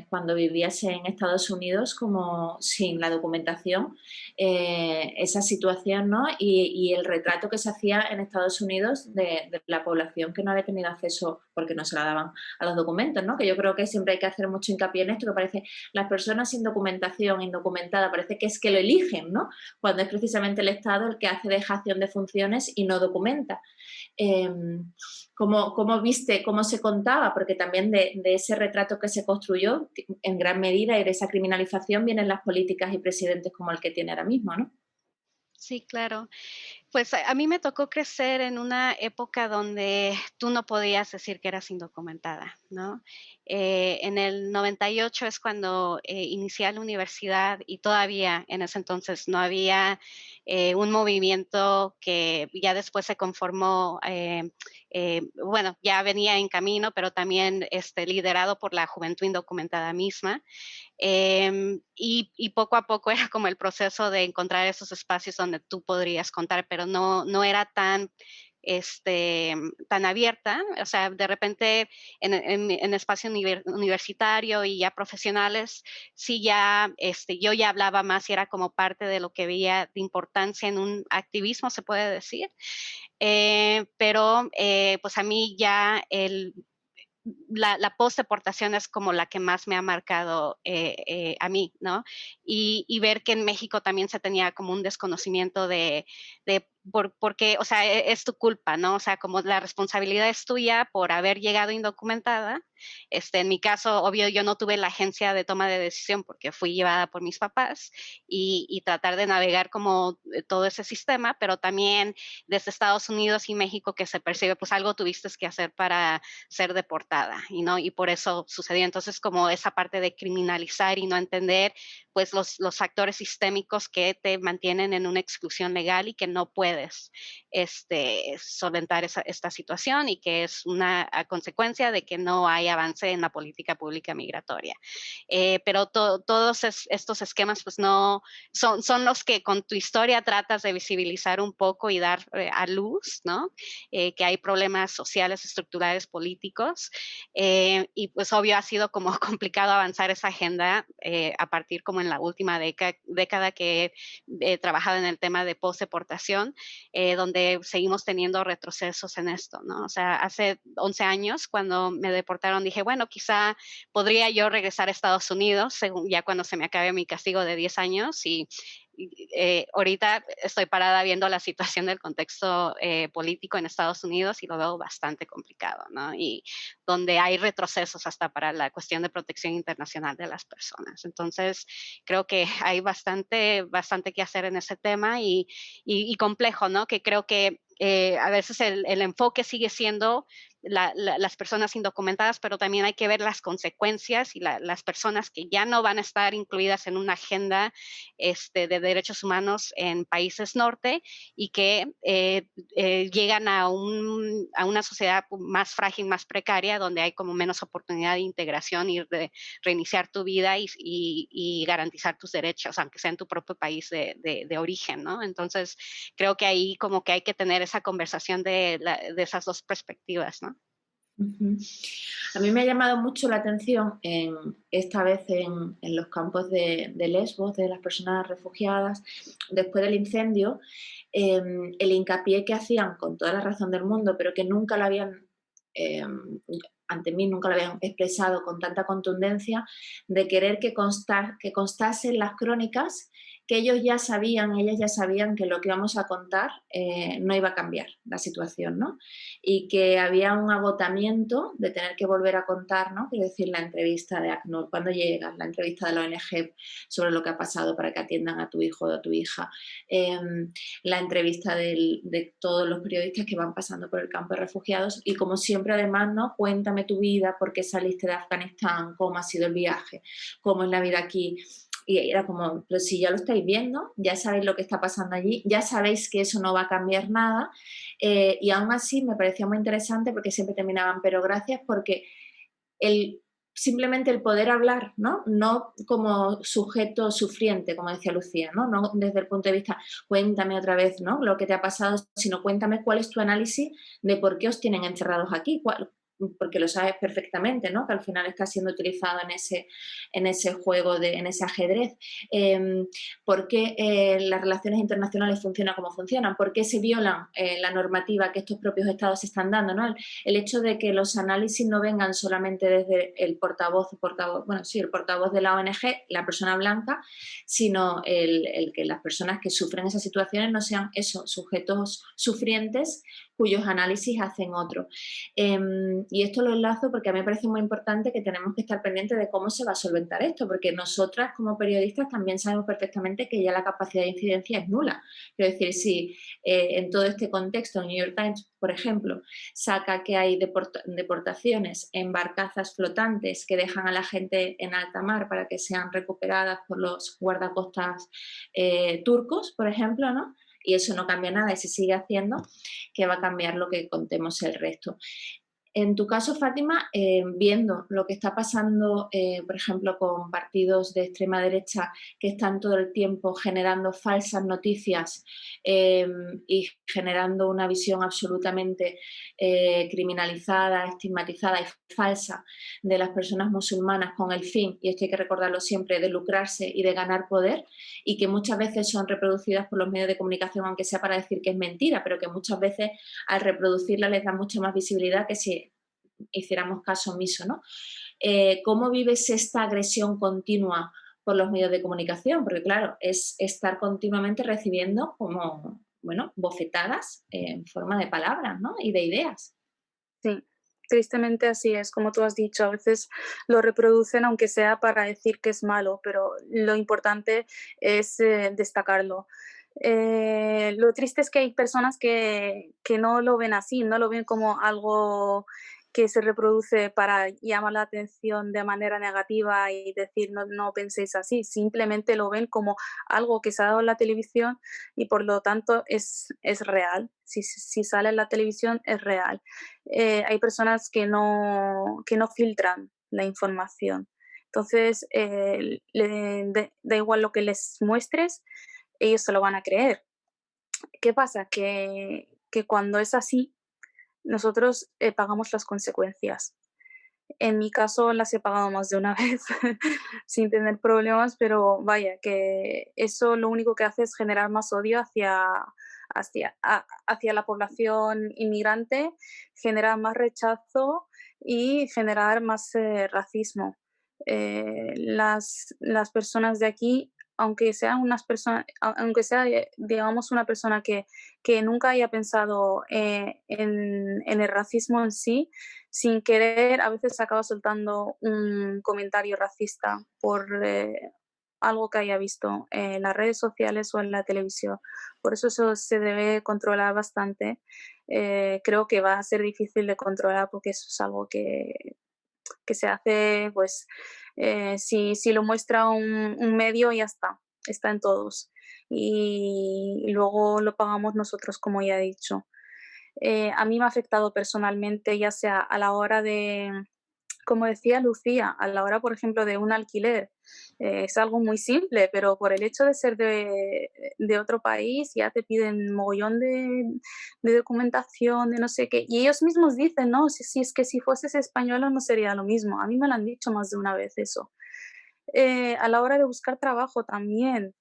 cuando vivías en Estados Unidos como sin la documentación, esa situación, ¿no? Y el retrato que se hacía en Estados Unidos de la población que no había tenido acceso porque no se la daban a los documentos, ¿no? Que yo creo que siempre hay que hacer mucho hincapié en esto, que parece las personas sin documentación, indocumentada, parece que es que lo eligen, ¿no? Cuando es precisamente el Estado el que hace dejación de funciones y no documenta. ¿Cómo viste, cómo se contaba? Porque también de ese retrato que se construyó, en gran medida, y de esa criminalización vienen las políticas y presidentes como el que tiene ahora mismo, ¿no? Sí, claro. Pues a mí me tocó crecer en una época donde tú no podías decir que eras indocumentada, ¿no? En el 98 es cuando inicié la universidad y todavía en ese entonces no había un movimiento que ya después se conformó, bueno, ya venía en camino, pero también liderado por la juventud indocumentada misma. Y poco a poco era como el proceso de encontrar esos espacios donde tú podrías contar, pero no era tan, tan abierta. O sea, de repente en espacio universitario y ya profesionales, sí ya, yo ya hablaba más y era como parte de lo que veía de importancia en un activismo, se puede decir. Pero pues a mí ya la post-deportación es como la que más me ha marcado a mí, ¿no? Y ver que en México también se tenía como un desconocimiento porque, o sea, es tu culpa, ¿no? O sea, como la responsabilidad es tuya por haber llegado indocumentada. En mi caso, obvio, yo no tuve la agencia de toma de decisión porque fui llevada por mis papás y tratar de navegar como todo ese sistema, pero también desde Estados Unidos y México que se percibe, pues algo tuviste que hacer para ser deportada, ¿no? Y por eso sucedió. Entonces, como esa parte de criminalizar y no entender, pues los factores sistémicos que te mantienen en una exclusión legal y que no puedes solventar esta situación y que es una consecuencia de que no hay avance en la política pública migratoria. Pero todos estos esquemas, pues no, son los que con tu historia tratas de visibilizar un poco y dar a luz, ¿no? Que hay problemas sociales, estructurales, políticos, y pues obvio ha sido como complicado avanzar esa agenda a partir como en la última década que he trabajado en el tema de post-deportación, donde seguimos teniendo retrocesos en esto, ¿no? O sea, hace 11 años cuando me deportaron dije, bueno, quizá podría yo regresar a Estados Unidos ya cuando se me acabe mi castigo de 10 años y ahorita estoy parada viendo la situación del contexto político en Estados Unidos y lo veo bastante complicado, ¿no? Y donde hay retrocesos hasta para la cuestión de protección internacional de las personas. Entonces, creo que hay bastante que hacer en ese tema y complejo, ¿no? Que creo que a veces el enfoque sigue siendo las personas indocumentadas, pero también hay que ver las consecuencias y las personas que ya no van a estar incluidas en una agenda de derechos humanos en países norte y que llegan a una sociedad más frágil, más precaria, donde hay como menos oportunidad de integración y de reiniciar tu vida y garantizar tus derechos, aunque sea en tu propio país de origen, ¿no? Entonces, creo que ahí como que hay que tener esa conversación de esas dos perspectivas, ¿no? A mí me ha llamado mucho la atención esta vez en los campos de Lesbos, de las personas refugiadas, después del incendio, el hincapié que hacían con toda la razón del mundo, pero que nunca lo habían, ante mí nunca lo habían expresado con tanta contundencia, de querer que constasen las crónicas que ellas ya sabían que lo que íbamos a contar no iba a cambiar la situación, ¿no? Y que había un agotamiento de tener que volver a contar, ¿no? Quiero decir, la entrevista de ACNUR, cuando llega, la entrevista de la ONG sobre lo que ha pasado para que atiendan a tu hijo o a tu hija, la entrevista de todos los periodistas que van pasando por el campo de refugiados y como siempre además, ¿no? Cuéntame tu vida, por qué saliste de Afganistán, cómo ha sido el viaje, cómo es la vida aquí. Y era como, pero si ya lo estáis viendo, ya sabéis lo que está pasando allí, ya sabéis que eso no va a cambiar nada, y aún así me parecía muy interesante porque siempre terminaban, pero gracias porque simplemente el poder hablar, ¿no? No como sujeto sufriente, como decía Lucía, ¿no? No desde el punto de vista, cuéntame otra vez, ¿no? Lo que te ha pasado, sino cuéntame cuál es tu análisis de por qué os tienen encerrados aquí, porque lo sabes perfectamente, ¿no? Que al final está siendo utilizado en ese juego, en ese ajedrez. ¿Por qué las relaciones internacionales funcionan como funcionan? ¿Por qué se violan la normativa que estos propios estados están dando, ¿no? El hecho de que los análisis no vengan solamente desde el portavoz de la ONG, la persona blanca, sino el que las personas que sufren esas situaciones no sean esos sujetos sufrientes cuyos análisis hacen otro. Y esto lo enlazo porque a mí me parece muy importante que tenemos que estar pendientes de cómo se va a solventar esto, porque nosotras como periodistas también sabemos perfectamente que ya la capacidad de incidencia es nula. Quiero decir, si en todo este contexto el New York Times, por ejemplo, saca que hay deportaciones en barcazas flotantes que dejan a la gente en alta mar para que sean recuperadas por los guardacostas turcos, por ejemplo, ¿no? Y eso no cambia nada y se sigue haciendo, que va a cambiar lo que contemos el resto. En tu caso, Fátima, viendo lo que está pasando, por ejemplo, con partidos de extrema derecha que están todo el tiempo generando falsas noticias y generando una visión absolutamente criminalizada, estigmatizada y falsa de las personas musulmanas con el fin, y esto hay que recordarlo siempre, de lucrarse y de ganar poder, y que muchas veces son reproducidas por los medios de comunicación, aunque sea para decir que es mentira, pero que muchas veces al reproducirla les da mucha más visibilidad que si hiciéramos caso omiso, ¿no? ¿Cómo vives esta agresión continua por los medios de comunicación? Porque claro, es estar continuamente recibiendo como, bueno, bofetadas en forma de palabras, ¿no? Y de ideas. Sí, tristemente así es, como tú has dicho, a veces lo reproducen aunque sea para decir que es malo, pero lo importante es destacarlo. Lo triste es que hay personas que no lo ven así, no lo ven como algo que se reproduce para llamar la atención de manera negativa y decir no, no penséis así, simplemente lo ven como algo que se ha dado en la televisión y por lo tanto es real. Si sale en la televisión es real. Hay personas que no filtran la información. Entonces, da igual lo que les muestres, ellos se lo van a creer. ¿Qué pasa? Que cuando es así, nosotros pagamos las consecuencias. En mi caso las he pagado más de una vez sin tener problemas, pero vaya, que eso lo único que hace es generar más odio hacia la población inmigrante, generar más rechazo y generar más racismo. Las personas de aquí, aunque sean unas personas, aunque sea, digamos, una persona que nunca haya pensado en el racismo en sí, sin querer a veces acaba soltando un comentario racista por algo que haya visto en las redes sociales o en la televisión. Por eso se debe controlar bastante. Creo que va a ser difícil de controlar porque eso es algo que se hace, pues, si lo muestra un medio, ya está en todos. Y luego lo pagamos nosotros, como ya he dicho. A mí me ha afectado personalmente, ya sea a la hora de, como decía Lucía, a la hora, por ejemplo, de un alquiler. Es algo muy simple, pero por el hecho de ser de otro país ya te piden mogollón de documentación, de no sé qué. Y ellos mismos dicen, no, si es que si fueses española no sería lo mismo. A mí me lo han dicho más de una vez eso. A la hora de buscar trabajo también.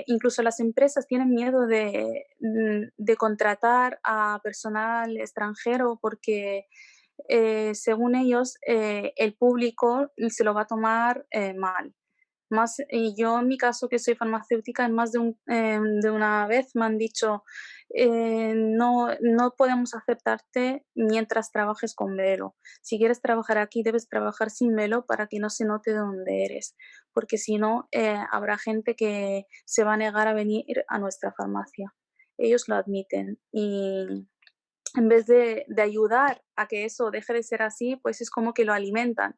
Incluso las empresas tienen miedo de contratar a personal extranjero porque según ellos el público se lo va a tomar mal, Y yo en mi caso, que soy farmacéutica, en más de una vez me han dicho, no podemos aceptarte mientras trabajes con velo. Si quieres trabajar aquí, debes trabajar sin velo para que no se note de dónde eres, porque si no, habrá gente que se va a negar a venir a nuestra farmacia. Ellos lo admiten y en vez de ayudar a que eso deje de ser así, pues es como que lo alimentan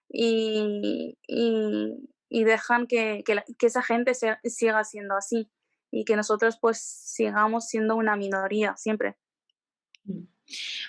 y dejan que esa gente siga siendo así y que nosotros pues sigamos siendo una minoría siempre.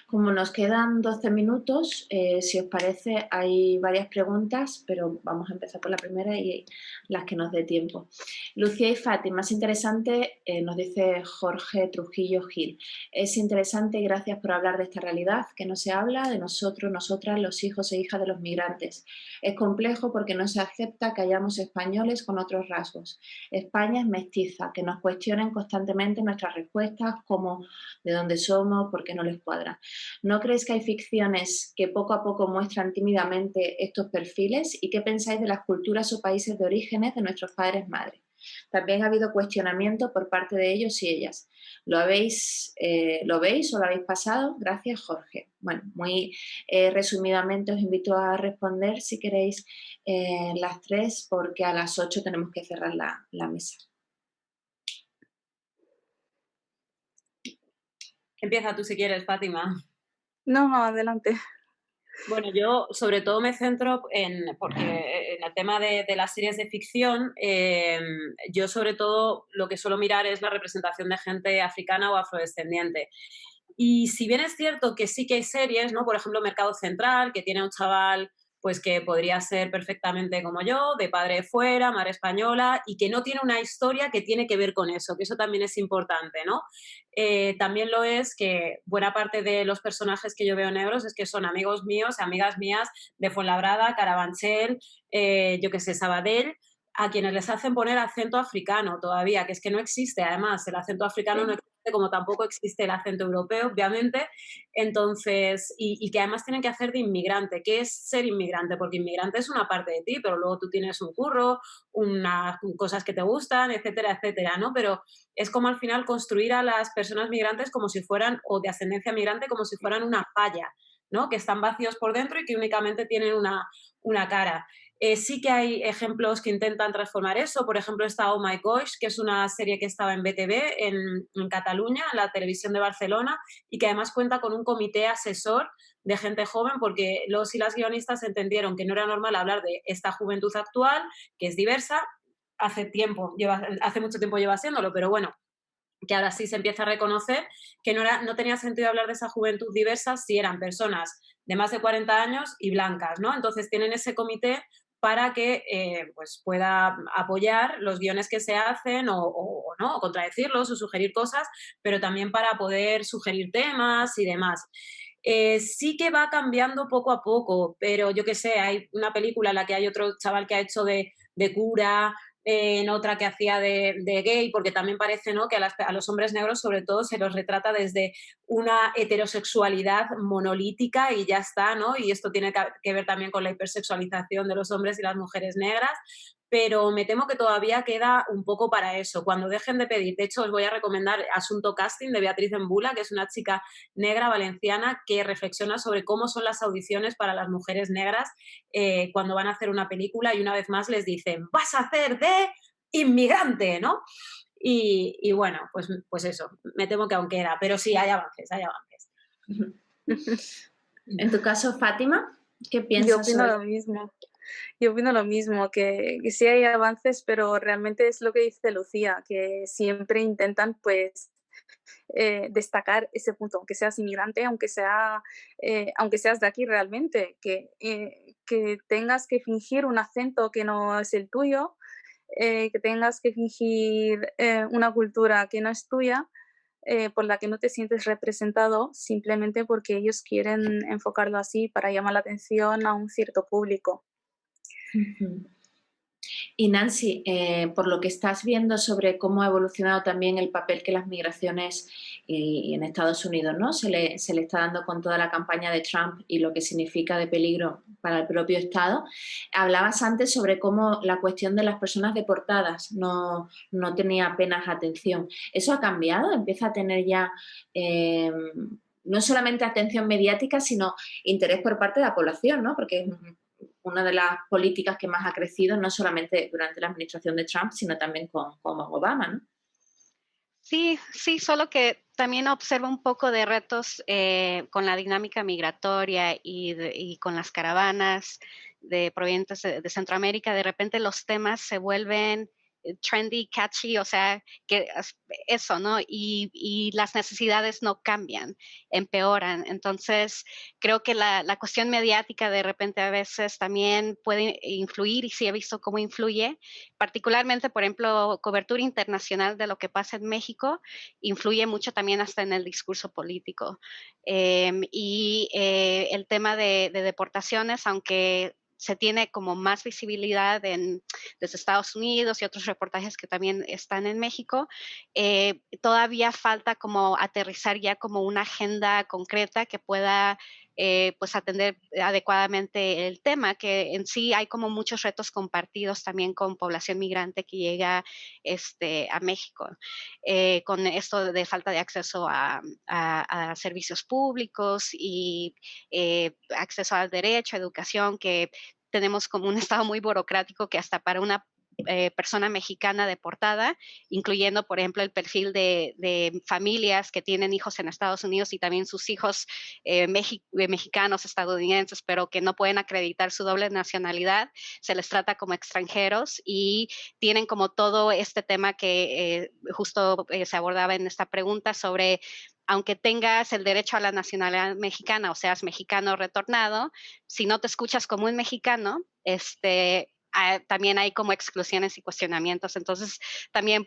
Como nos quedan 12 minutos, si os parece, hay varias preguntas, pero vamos a empezar por la primera y las que nos dé tiempo. Lucía y Fati, más interesante, nos dice Jorge Trujillo Gil. Es interesante y gracias por hablar de esta realidad, que no se habla de nosotros, nosotras, los hijos e hijas de los migrantes. Es complejo porque no se acepta que hayamos españoles con otros rasgos. España es mestiza, que nos cuestionen constantemente nuestras respuestas, como de dónde somos, por qué no les cuadra. ¿No creéis que hay ficciones que poco a poco muestran tímidamente estos perfiles? ¿Y qué pensáis de las culturas o países de orígenes de nuestros padres-madres? También ha habido cuestionamiento por parte de ellos y ellas. ¿Lo veis o lo habéis pasado? Gracias, Jorge. Bueno, muy resumidamente os invito a responder si queréis las tres, porque a las 8 tenemos que cerrar la mesa. Empieza tú si quieres, Fátima. No, adelante. Bueno, yo sobre todo me centro porque en el tema de las series de ficción, yo sobre todo lo que suelo mirar es la representación de gente africana o afrodescendiente. Y si bien es cierto que sí que hay series, ¿no? Por ejemplo, Mercado Central, que tiene un chaval pues que podría ser perfectamente como yo, de padre fuera, madre española, y que no tiene una historia que tiene que ver con eso, que eso también es importante, ¿no? También lo es que buena parte de los personajes que yo veo negros es que son amigos míos, amigas mías de Fuenlabrada, Carabanchel, yo que sé, Sabadell, a quienes les hacen poner acento africano todavía, que es que no existe, además, el acento africano no existe, como tampoco existe el acento europeo, obviamente, entonces, y que además tienen que hacer de inmigrante. ¿Qué es ser inmigrante? Porque inmigrante es una parte de ti, pero luego tú tienes un curro, unas cosas que te gustan, etcétera, etcétera, ¿no? Pero es como al final construir a las personas migrantes como si fueran, o de ascendencia migrante, como si fueran una falla, ¿no? Que están vacíos por dentro y que únicamente tienen una cara. Sí que hay ejemplos que intentan transformar eso. Por ejemplo, está Oh My Gosh, que es una serie que estaba en BTV, en Cataluña, en la televisión de Barcelona, y que además cuenta con un comité asesor de gente joven, porque los y las guionistas entendieron que no era normal hablar de esta juventud actual, que es diversa. Hace mucho tiempo lleva siéndolo, pero bueno, que ahora sí se empieza a reconocer que no tenía sentido hablar de esa juventud diversa si eran personas de más de 40 años y blancas, ¿no? Entonces tienen ese comité para que pues pueda apoyar los guiones que se hacen o no, o contradecirlos o sugerir cosas, pero también para poder sugerir temas y demás. Sí que va cambiando poco a poco, pero yo qué sé, hay una película en la que hay otro chaval que ha hecho de cura, en otra que hacía de gay, porque también parece, ¿no?, que a los hombres negros sobre todo se los retrata desde una heterosexualidad monolítica y ya está, ¿no? Y esto tiene que ver también con la hipersexualización de los hombres y las mujeres negras, pero me temo que todavía queda un poco para eso. Cuando dejen de pedir, de hecho os voy a recomendar Asunto Casting de Beatriz Embula, que es una chica negra valenciana que reflexiona sobre cómo son las audiciones para las mujeres negras cuando van a hacer una película y una vez más les dicen, vas a hacer de inmigrante, ¿no? Y bueno, pues eso, me temo que aún queda, pero sí, hay avances, hay avances. En tu caso, Fátima, ¿qué piensas? Yo opino lo mismo, que sí hay avances, pero realmente es lo que dice Lucía, que siempre intentan pues destacar ese punto, aunque seas inmigrante, aunque seas de aquí realmente, que tengas que fingir un acento que no es el tuyo, que tengas que fingir una cultura que no es tuya, por la que no te sientes representado, simplemente porque ellos quieren enfocarlo así para llamar la atención a un cierto público. Y Nancy, por lo que estás viendo sobre cómo ha evolucionado también el papel que las migraciones y en Estados Unidos, ¿no? se le está dando con toda la campaña de Trump y lo que significa de peligro para el propio Estado. Hablabas antes sobre cómo la cuestión de las personas deportadas no tenía apenas atención. ¿Eso ha cambiado? ¿Empieza a tener ya no solamente atención mediática, sino interés por parte de la población, ¿no? Porque es una de las políticas que más ha crecido, no solamente durante la administración de Trump, sino también con Obama, ¿no? Sí, solo que también observo un poco de retos con la dinámica migratoria y con las caravanas provenientes de Centroamérica. De repente los temas se vuelven trendy, catchy, o sea, que eso, ¿no? Y las necesidades no cambian, empeoran. Entonces, creo que la cuestión mediática de repente a veces también puede influir, y sí he visto cómo influye, particularmente, por ejemplo, cobertura internacional de lo que pasa en México, influye mucho también hasta en el discurso político. El tema de deportaciones, aunque se tiene como más visibilidad desde Estados Unidos y otros reportajes que también están en México, todavía falta como aterrizar ya como una agenda concreta que pueda pues atender adecuadamente el tema, que en sí hay como muchos retos compartidos también con población migrante que llega a México, con esto de falta de acceso a servicios públicos y acceso al derecho, a educación, que tenemos como un estado muy burocrático que hasta para una persona mexicana deportada, incluyendo, por ejemplo, el perfil de familias que tienen hijos en Estados Unidos y también sus hijos mexicanos, estadounidenses, pero que no pueden acreditar su doble nacionalidad, se les trata como extranjeros y tienen como todo este tema que justo se abordaba en esta pregunta sobre aunque tengas el derecho a la nacionalidad mexicana o seas mexicano retornado, si no te escuchas como un mexicano, también hay como exclusiones y cuestionamientos. Entonces, también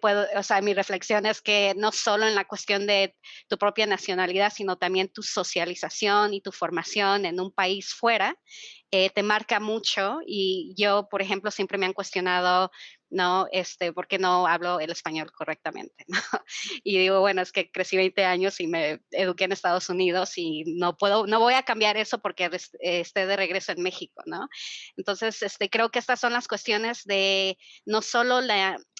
mi reflexión es que no solo en la cuestión de tu propia nacionalidad, sino también tu socialización y tu formación en un país fuera, te marca mucho. Y yo, por ejemplo, siempre me han cuestionado, ¿no? ¿Por qué no hablo el español correctamente? ¿no? Y digo, bueno, es que crecí 20 años y me eduqué en Estados Unidos y no voy a cambiar eso porque esté de regreso en México, ¿no? Entonces, creo que estas son las cuestiones de no solo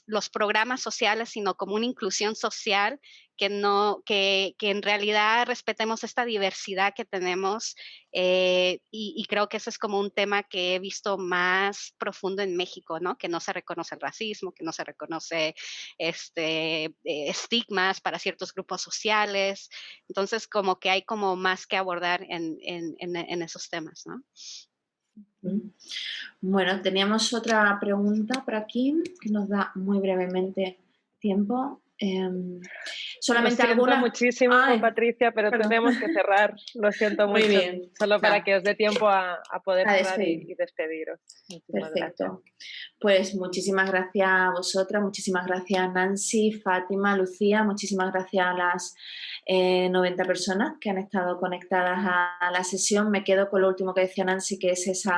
los programas sociales, sino como una inclusión social, que en realidad respetemos esta diversidad que tenemos, y creo que ese es como un tema que he visto más profundo en México, ¿no? Que no se reconoce el racismo, que no se reconoce estigmas para ciertos grupos sociales. Entonces, como que hay como más que abordar en esos temas, ¿no? Bueno, teníamos otra pregunta por aquí que nos da muy brevemente tiempo. Solamente lo siento algunas. muchísimo, Patricia, pero tenemos que cerrar. Lo siento mucho. Muy bien. Solo para que os dé tiempo a poder cerrar y despediros. Muchísimas Perfecto. Pues muchísimas gracias a vosotras, muchísimas gracias Nancy, Fátima, Lucía, muchísimas gracias a las 90 personas que han estado conectadas a la sesión. Me quedo con lo último que decía Nancy, que es ese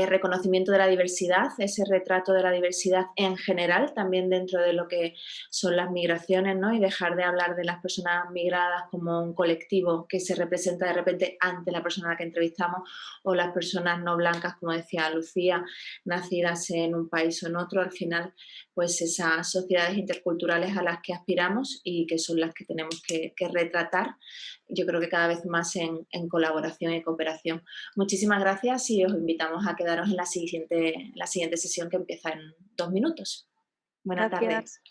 reconocimiento de la diversidad, ese retrato de la diversidad en general, también dentro de lo que son las migraciones, ¿no? Y dejar de hablar de las personas migradas como un colectivo que se representa de repente ante la persona a la que entrevistamos, o las personas no blancas, como decía Lucía, nacidas en un país o en otro. Al final, pues esas sociedades interculturales a las que aspiramos y que son las que tenemos que retratar, yo creo que cada vez más en colaboración y cooperación. Muchísimas gracias y os invitamos a quedaros en la siguiente sesión, que empieza en 2 minutos. Buenas tardes.